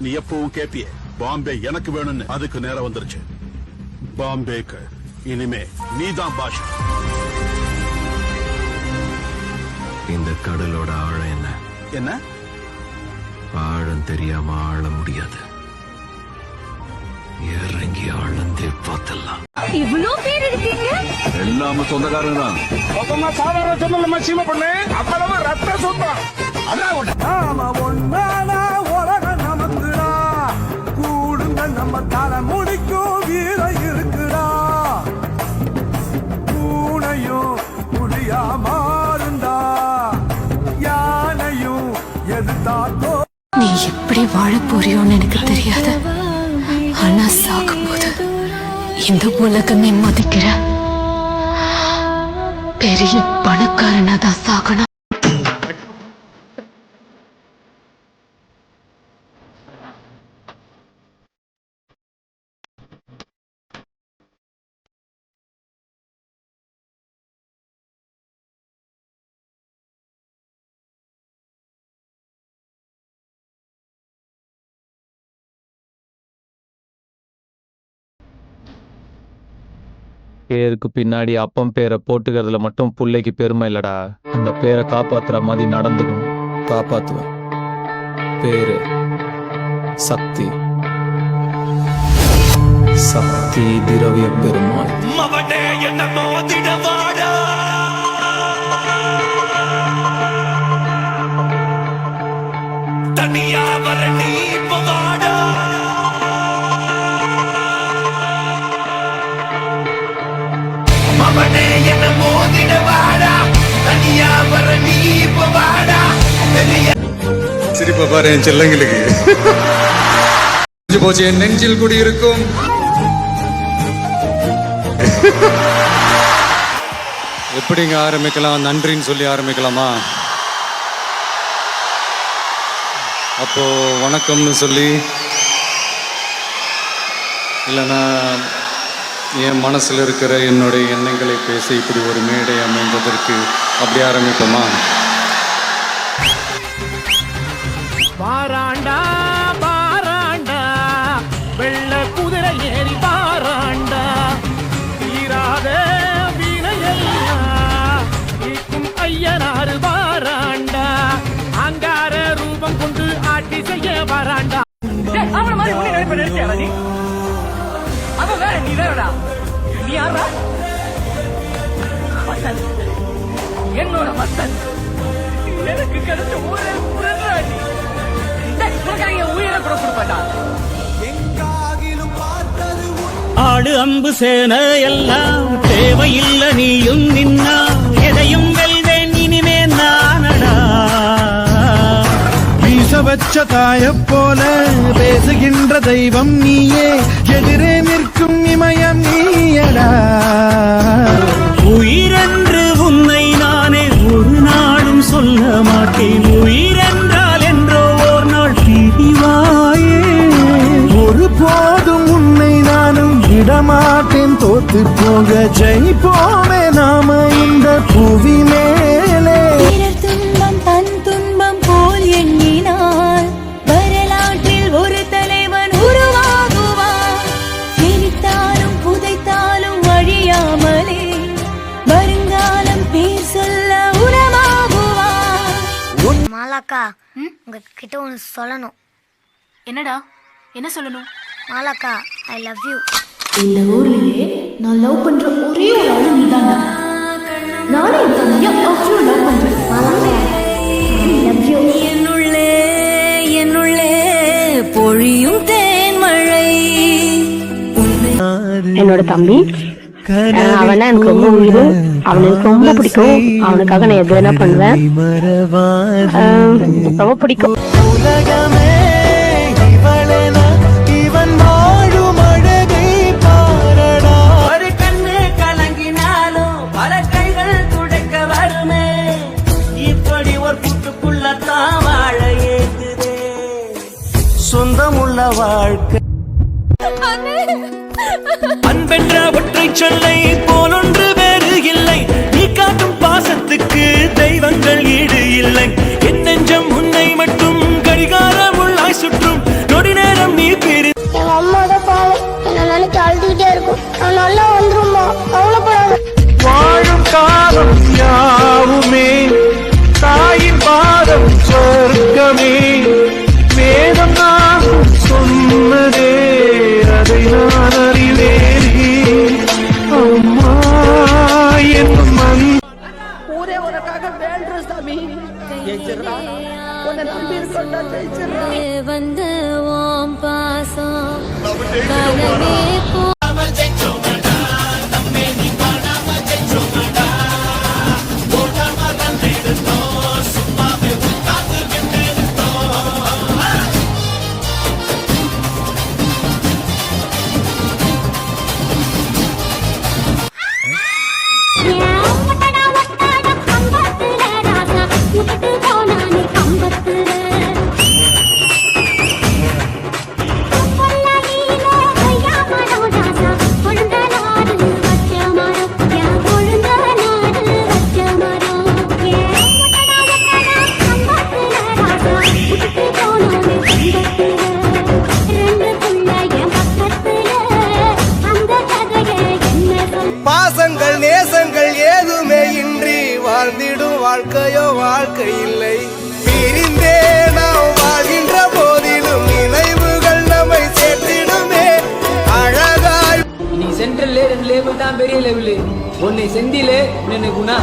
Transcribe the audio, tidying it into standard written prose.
நீ எப்பவும் கேப்பிய பாம்பே எனக்கு வேணும்னு, அதுக்கு நேரம் வந்துருச்சு. பாம்பேக்கு இனிமே நீதான் பாஷா. இந்த கடலோட ஆழம் என்ன? என்ன ஆழம் தெரியாம ஆழ முடியாது. இறங்கி ஆழந்தே பார்த்தலாம். இவ்வளவு பேர் இருக்கீங்க? எல்லாமே சொந்தக்காரங்க தான். சாதாரண சொந்தம் சீம பண்ணு, அவ்வளவு ரத்த சொந்தம். உலகம் நமக்குடா, கூடுங்க நம்ம தலை முடிக்கும் வீர இருக்குடா. பூனையும் புலியா மாறுண்டா, யானையும் எதிர்த்தாக்கோ. நீ எப்படி வாழ போறியோன்னு எனக்கு தெரியாது. ஆனா சாகும்போது இந்த உலகமே மதிக்கிற பெரிய பணக்காரனா தான் சாகணும். பேருக்கு பின்னாடி அப்பம் பேரை போட்டுக்கிறதுல மட்டும் புள்ளைக்கு பெருமை இல்லடா. அந்த பேரை காப்பாத்துற மாதிரி நடந்துக்கணும். காப்பாத்துவேன். பேரு சக்தி. சக்தி திரவிய பெருமாள். தனியா வர நீ வாடா. மவனே என்ன மோதிட வாடா, தனியா வர நீ வாடா. சிரிப்ப பாரு என் செல்லங்களுக்கு. போச்சு என் நெஞ்சில் குடியிருக்கும். எப்படிங்க ஆரம்பிக்கலாம்? நன்றின்னு சொல்லி ஆரம்பிக்கலாமா? அப்போ வணக்கம்னு சொல்லி, இல்லைன்னா என் மனசில் இருக்கிற என்னுடைய எண்ணங்களை பேசி இப்படி ஒரு மேடை அமைந்ததற்கு அப்படி ஆரம்பிப்போமா? பாராண்டா பாராண்டா, வெள்ள குதிரை ஏறி பாராண்டா, தீராத வீணையெல்லாம் நீக்கும் ஐயனாறு பாராண்டா, அங்கார ரூபம் கொண்டு ஆட்சி செய்ய வராண்டா. நீ வேறடா, நீ யாரா? மசன், என்னோட மசன், எனக்கு கிடைச்ச ஊரே புரண்டாடி. உயிரை கூட கொடுப்பாட்டா. ஆடு அம்பு சேன எல்லாம் தேவையில்லை, நீயும் நின்னா எதையும் வெல்வேன் இனிமே நானடா. வீச வச்ச தாய போல பேசுகின்ற தெய்வம் நீயே, எதிரே நிற்கும் இமயம் நீயடா. உயிரென்று உன்னை நானே ஒரு நாளும் சொல்ல மாட்டேன். உயிரென்றால் என்றோ ஓர் நாள் பிரிவாயே. ஒரு போதும் உன்னை நானும் விடமாட்டேன். தோத்து போக ஜெயிப்போமே நாம இந்த புவி மேலே. துன்பம் தன் துன்பம் போல் எண்ணினார் வரலாற்றில் ஒரு தலைவன் உருவாகுவார். எரித்தாலும் புதைத்தாலும் அழியாமலே வருங்காலம் பேர் சொல்ல உணவாகுவார். மாலாக்கா, உங்ககிட்ட ஒன்று சொல்லணும். என்னடா? என்ன சொல்லணும்? மாலாக்கா, ஐ லவ் யூ. இந்த ஊர்லயே நான் லவ் பண்ற ஒரே ஒரு ஆளு நீதான்டா. நானே தனியா அவ்வளோ லவ் பண்றேன். என்னுள்ளே என்னுள்ளே பொழியும் தேன்மழை. என்னோட தம்பி அவனா எனக்கு ரொம்ப உயிர். அவனுக்கு ரொம்ப பிடிக்கும். அவனுக்காக நான் எது வேணா பண்ணுவேன். ரொம்ப பிடிக்கும். உலகமே இவளென இவன் வாழும் அழகை பாரடா. ஒரு கண்ணு கலங்கினாலும் பல கைகள் துடைக்க வருமே. இப்படி ஒரு புட்டுக்குள்ளத்தான் வாழ ஏங்குதே. சொந்தமுள்ள வாழ்க்கை அன்பென்ற ஒற்றை சொல்லை போலொன்று வேறு இல்லை. நீ காட்டும் பாசத்துக்கு தெய்வங்கள் ஈடு இல்லை. என் நெஞ்சம் உன்னை மட்டும் கடிகாரம் உள்ளாய் சுற்றும் நொடி பாசங்கள் நேசங்கள் ஏதுமே இன்றி வாழ்ந்திடும் வாழ்க்கையோ வாழ்க்கை இல்லை. பிரிந்தே நாம் வாழ்கின்ற போதிலும் நினைவுகள் நம்மை சேர்த்திடுமே அழகாய். நீ சென்ட்ரல்ல 2 லேபிள் தான் பெரிய லேபிள். ஒன்னு செந்தில இன்னொன்னு குணா.